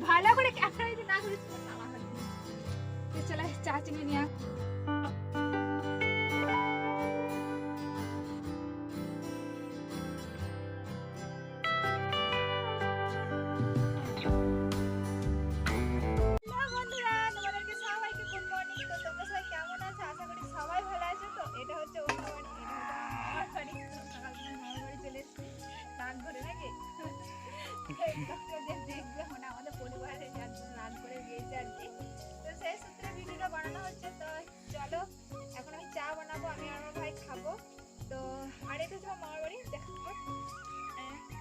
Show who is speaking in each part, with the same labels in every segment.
Speaker 1: ভালো করে ক্যামেরা যদি না করিস তালা হবে। চলে চা চিনি নিয়ে আমাদের পরিবারে রান করে দিয়েছে আর কি। তো সেই সূত্রে ভিডিওটা বানানো হচ্ছে। তো চলো এখন আমি চা বানাবো, আমি আর আমার ভাই খাবো। তো আর এটা হচ্ছে আমার মামার বাড়ি, দেখাবো।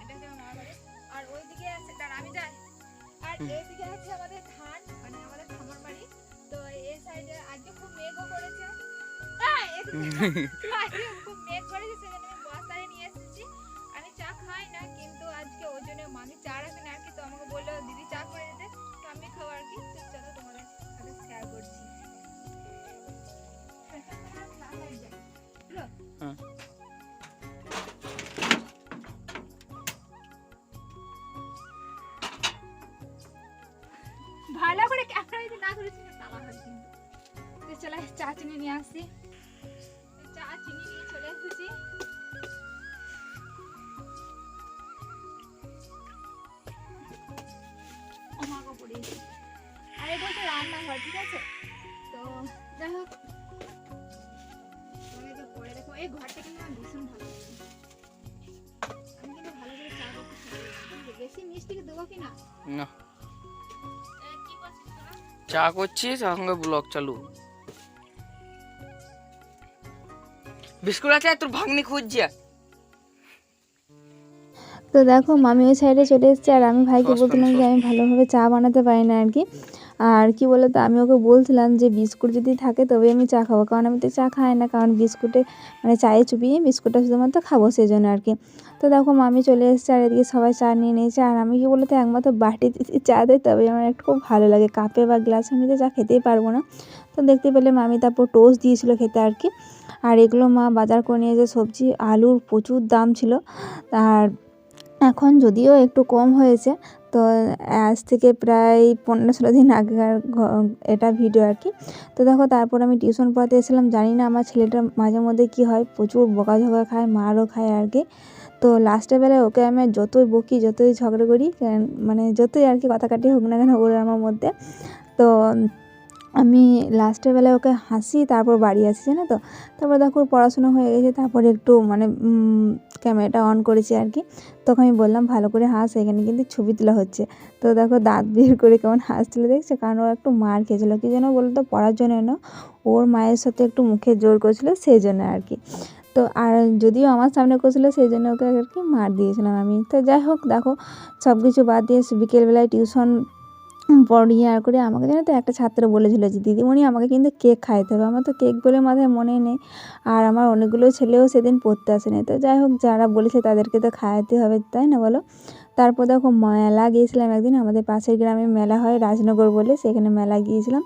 Speaker 1: এটা হচ্ছে আমার মামার বাড়ি। আর ওইদিকে আছে, দাঁড়া আমি যাই। আর এইদিকে আছে আমাদের ধান, মানে আমাদের খামার বাড়ি। তো এই সাইডে আজকে খুব মেঘও করেছে। খুব মেঘ করেছে, সেখানে আমি বস্তায় নিয়ে এসেছি। আমি চা খাই না, কিন্তু আজকে ওই জন্য মামি চা রাখে না আর কি। তো আমাকে বললো দিদি চা করে দিতে, তো আমি খাবো আর কি। তো চলো তোমাদের সাথে শেয়ার করছি। ভালো করে ক্যামেরা যদি না ধরেছি তালা হয় কিন্তু। তো চলে চা চিনি নিয়ে আসছি। চা চিনি নিয়ে চলে এসেছি। আর এটা হচ্ছে রান্নাঘর, ঠিক আছে? তো যাই হোক, পরে দেখো এই ঘরটা কিন্তু আমার ভীষণ ভালো লাগছে। আমি কিন্তু ভালো করে চা করতে পারি। বেশি মিষ্টি কি দেবো কিনা?
Speaker 2: না, চা করছি সঙ্গে ব্লগ চালু। বিস্কুট আছে তোর ভাগ্নি খুঁজছে।
Speaker 3: তো দেখো মামি ওই সাইডে চলে এসেছে, আর আমি ভাইকে বলছিলাম যে আমি ভালোভাবে চা বানাতে পারি না আর কি। আর কি বলো তো, আমি ওকে বলছিলাম যে বিস্কুট যদি থাকে তবে আমি চা খাবো, কারণ আমি তো চা খাই না, কারণ বিস্কুটে মানে চায়ে চুপিয়ে বিস্কুটটা শুধুমাত্র খাবো সেই জন্য আর কি। তো দেখো মামি চলে এসেছে, আর এদিকে সবাই চা নিয়ে নিয়েছে। আর আমি কি বলতো, একমাত্র বাটিতে চা দেয় তবে আমার একটু খুব ভালো লাগে, কাপে বা গ্লাসে আমি তো চা খেতেই পারবো না। তো দেখতে পেলে মামি তারপর টোস্ট দিয়েছিলো খেতে আর কি। আর এগুলো মা বাজার করে নিয়ে যে সবজি আলুর প্রচুর দাম ছিল, আর এখন যদিও একটু কম হয়েছে। তো আজ থেকে প্রায় 15-16 দিন আগেকার এটা ভিডিও আর কি। তো দেখো তারপর আমি টিউশন পড়াতে এসেছিলাম। জানি না আমার ছেলেটা মাঝে মধ্যে কী হয়, প্রচুর বকাঝকা খায়, মারও খায় আর কি। তো লাস্টের বেলায় ওকে আমি যতই বকি, যতই ঝগড়া করি, মানে যতই আর কি কথা কাটি হোক না কেন ওর আমার মধ্যে, তো আমি লাস্টের বেলায় ওকে হাসি তারপর বাড়ি আসি, জানো তো। তারপর দেখো পড়াশোনা হয়ে গেছে, তারপরে একটু মানে ক্যামেরাটা অন করেছি আর কি। তখন আমি বললাম ভালো করে হাস, এখানে কিন্তু ছবি তোলা হচ্ছে। তো দেখো দাঁত বের করে কেমন হাসছিল দেখছে, কারণ ও একটু মার খেয়েছিলো কী যেন বলতো, পড়ার জন্য না, ওর মায়ের সাথে একটু মুখে জোর করেছিলো সেই জন্য আর কি। তো আর যদিও আমার সামনে করছিলো সেই জন্য ওকে আর কি মার দিয়েছিলাম আমি। তো যাই হোক দেখো, সব কিছু বাদ দিয়ে বিকেলবেলায় টিউশন পড়িয়ে আর করে আমাকে জানো তো একটা ছাত্র বলেছিল যে দিদিমণি আমাকে কিন্তু কেক খাইতে হবে। আমার তো কেক বলে মাথায় মনে নেই, আর আমার অনেকগুলো ছেলেও সেদিন পড়তে আসেনি। তো যাই হোক, যারা বলেছে তাদেরকে তো খাওয়াতে হবে, তাই না বলো। তারপর দেখো মেলা গিয়েছিলাম একদিন, আমাদের পাশের গ্রামে মেলা হয় রাজনগর বলে, সেখানে মেলা গিয়েছিলাম।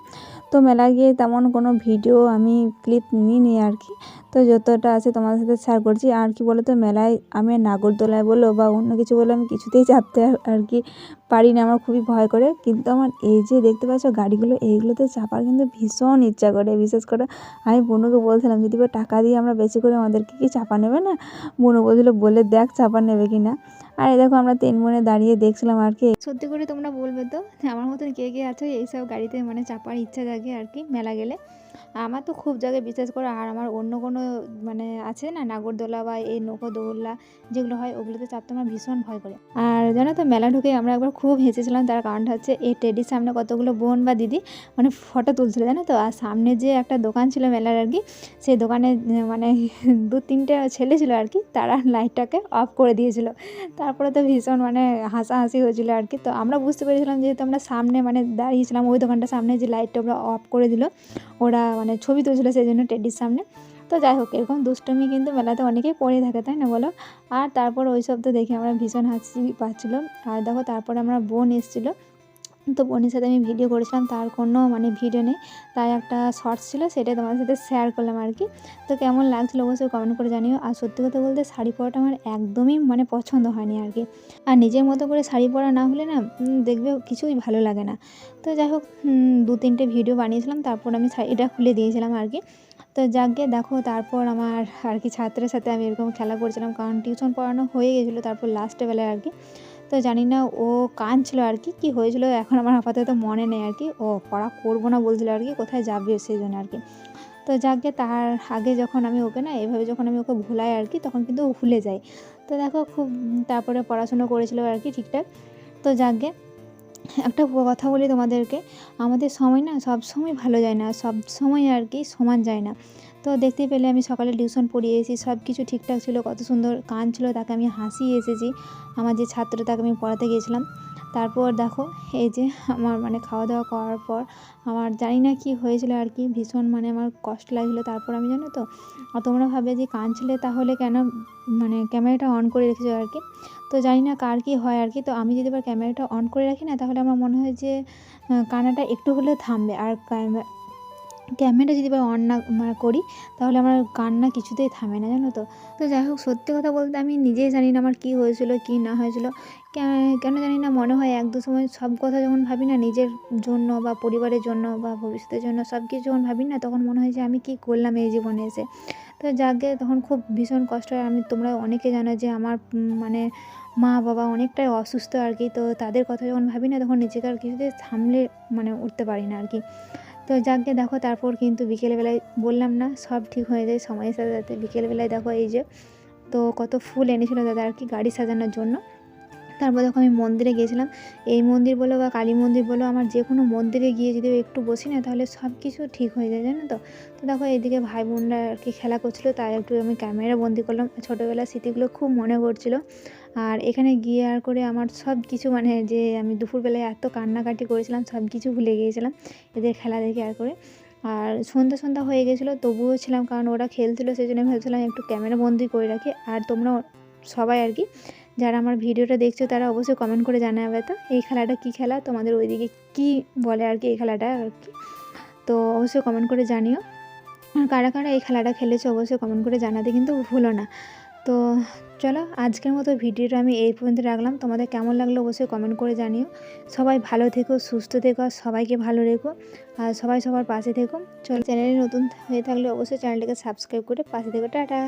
Speaker 3: তো মেলা গিয়ে তেমন কোনো ভিডিও আমি ক্লিপ নিইনি আর কি। তো যতটা আছে তোমাদের সাথে শেয়ার করছি। আর কি বলো তো, মেলায় আমি নাগরদোলায় বলো বা অন্য কিছু বলো, আমি কিছুতেই চাপতে আর কি পারি না, আমার খুবই ভয় করে। কিন্তু আমার এই যে দেখতে পাচ্ছ গাড়িগুলো, এইগুলোতে চাপার কিন্তু ভীষণ ইচ্ছা করে। বিশেষ করে আমি বোনুকে বলছিলাম যদি বা টাকা দিয়ে আমরা বেশি করে আমাদেরকে কি চাপা নেবে না। বোনু বলছিলো বলে দেখ চাপা নেবে কি না। আর এই দেখো আমরা 3 বোনে দাঁড়িয়ে দেখছিলাম আর কি। সত্যি করে তোমরা বলবে তো আমার মতন কে কে আছো এইসব গাড়িতে মানে চাপার ইচ্ছা জাগে আর কি মেলা গেলে। আমার তো খুব জায়গায় বিশেষ করে, আর আমার অন্য কোনো মানে আছে না নাগরদোলা বা এই নৌকো দোলা যেগুলো হয় ওগুলোতে চাপতে আমার ভীষণ ভয় করে। আর জানো তো মেলা ঢুকে আমরা একবার খুব হেসেছিলাম, তার কারণটা হচ্ছে এই টেডির সামনে কতগুলো বোন বা দিদি মানে ফটো তুলছিল, জানো তো। আর সামনে যে একটা দোকান ছিল মেলার আর কি, সেই দোকানে মানে 2-3টে ছেলে ছিল আর কি, তারা লাইটটাকে অফ করে দিয়েছিল। তারপরে তো ভীষণ মানে হাসাহাসি হয়েছিল আর কি। তো আমরা বুঝতে পেরেছিলাম যেহেতু আমরা সামনে মানে দাঁড়িয়েছিলাম ওই দোকানটার সামনে, যে লাইটটা ওরা অফ করে দিল, ওরা মানে ছবি তুলছিল সেই জন্য টেডির সামনে। তো যাই হোক, এরকম দুষ্টুমি কিন্তু মেলাতে অনেকেই করে থাকে, তাই না বলো। আর তারপর ওই সব তো দেখে আমরা ভীষণ হাসি পাচ্ছিলো। আর দেখো তারপরে আমরা বোন এসেছিলো, তো বোনের সাথে আমি ভিডিও করেছিলাম, তার কোনো মানে ভিডিও নেই, তাই একটা শর্টস ছিল, সেটাই তোমাদের সাথে শেয়ার করলাম আর কি। তো কেমন লাগছিলো অবশ্যই কমেন্ট করে জানিও। আর সত্যি কথা বলতে শাড়ি পরাটা আমার একদমই মানে পছন্দ হয়নি আর কি। আর নিজের মতো করে শাড়ি পরা না হলে না দেখবে কিছুই ভালো লাগে না। তো যাই হোক 2-3টে ভিডিও বানিয়েছিলাম, তারপর আমি শাড়িটা খুলে দিয়েছিলাম আর কি। তো যাকগে দেখো, তারপর আমার আর কি ছাত্রের সাথে আমি এরকম খেলা করছিলাম, কারণ টিউশন পড়ানো হয়ে গেছিলো তারপর লাস্টে বেলায় আর কি। তো জানি না ও কাঁদছিল আর কি, কী হয়েছিল এখন আমার আপাতত মনে নেই আর কি। ও পড়া করবো না বলছিল আর কি, কোথায় যাবে সেই জন্য আর কি। তো যাকগে তার আগে যখন আমি ওকে না এভাবে যখন আমি ওকে ভুলাই আর কি, তখন কিন্তু ও ভুলে যায়। তো দেখো খুব তারপরে পড়াশুনো করেছিল আর কি ঠিকঠাক। তো যাকগে একটা কথা বলি তোমাদেরকে, আমাদের সময় না সব সময় ভালো যায় না, সব সময় আর কি সমান যায় না। তো দেখতেই পেলে আমি সকালে টিউশন পড়িয়েছি, সব কিছু ঠিকঠাক ছিল, কত সুন্দর কাঁদছিল, তাকে আমি হাসিয়ে এসেছি। আমার যে ছাত্র তাকে আমি পড়াতে গিয়েছিলাম। তারপর দেখো এই যে আমার মানে খাওয়া দাওয়া করার পর আমার জানি না কি হয়েছিল আর কি, ভীষণ মানে আমার কষ্ট লাগছিলো। তারপর আমি জানো তো, তোমরা ভাবে যে কাঁদছিলে তাহলে কেন মানে ক্যামেরাটা অন করে রেখেছো আর কি। তো জানি না কার কী হয় আর কি। তো আমি যদি এবার ক্যামেরাটা অন করে রাখি না, তাহলে আমার মনে হয় যে কান্নাটা একটু হলেও থামবে। আর ক্যামেরা যদি এবার অন না করি, তাহলে আমার কান্না কিছুতেই থামে না, জানো তো। তো যাই হোক সত্যি কথা বলতে আমি নিজেই জানি না আমার কী হয়েছিল কী না হয়েছিল, কেন জানি না মনে হয় 1-2 সময় সব কথা যখন ভাবি না নিজের জন্য বা পরিবারের জন্য বা ভবিষ্যতের জন্য সব কিছু যখন ভাবি না, তখন মনে হয় যে আমি কী করলাম এই জীবনে এসে। তো যাকগে তখন খুব ভীষণ কষ্ট হয়। তোমরা অনেকে জানো যে আমার মানে মা বাবা অনেকটাই অসুস্থ আর কি। তো তাদের কথা যখন ভাবি না, তখন নিজেকে আর কিছুতেই সামলে মানে উঠতে পারি না আর কি। তো যাকগে দেখো তারপর কিন্তু বিকেলবেলায় বললাম না সব ঠিক হয়ে যায় সময়ের সাথে সাথে। বিকেলবেলায় দেখো এই যে, তো কত ফুল এনেছিল দাদা আর কি গাড়ি সাজানোর জন্য। তারপর দেখো আমি মন্দিরে গিয়েছিলাম। এই মন্দির বলো বা কালী মন্দির বলো, আমার যে কোনো মন্দিরে গিয়ে যদি একটু বসি না, তাহলে সব কিছু ঠিক হয়ে যায়, জানো তো। তো দেখো এইদিকে ভাই বোনরা আর কি খেলা করছিলো, তাই একটু আমি ক্যামেরা বন্দি করলাম। ছোটোবেলার স্মৃতিগুলো খুব মনে পড়ছিলো। আর এখানে গিয়ে আর করে আমার সব কিছু মানে যে আমি দুপুরবেলায় এত কান্নাকাটি করেছিলাম, সব কিছু ভুলে গিয়েছিলাম এদের খেলা দেখে আর করে। আর সন্ধ্যা হয়ে গেছিলো, তবুও ছিলাম, কারণ ওরা খেলছিলো, সেই জন্য ভাবছিলাম একটু ক্যামেরা বন্দি করে রাখি। আর তোমরা সবাই আর কি যারা আমার ভিডিওটা দেখছো, তারা অবশ্যই কমেন্ট করে জানাবে তো এই খেলাটা কী খেলা, তোমাদের ওইদিকে কী বলে আর কি এই খেলাটা আর কি। তো অবশ্যই কমেন্ট করে জানিও। আর কারা কারা এই খেলাটা খেলেছো অবশ্যই কমেন্ট করে জানাতে কিন্তু ভুলো না। তো চলো আজকের মতো ভিডিওটা আমি এই পর্যন্ত রাখলাম। তোমাদের কেমন লাগলো অবশ্যই কমেন্ট করে জানিও। সবাই ভালো থেকো, সুস্থ থেকো, আর সবাইকে ভালো রেখো, আর সবাই সবার পাশে থেকো। চলো চ্যানেলে নতুন হয়ে থাকলে অবশ্যই চ্যানেলটাকে সাবস্ক্রাইব করে পাশে থেকো। টাটা।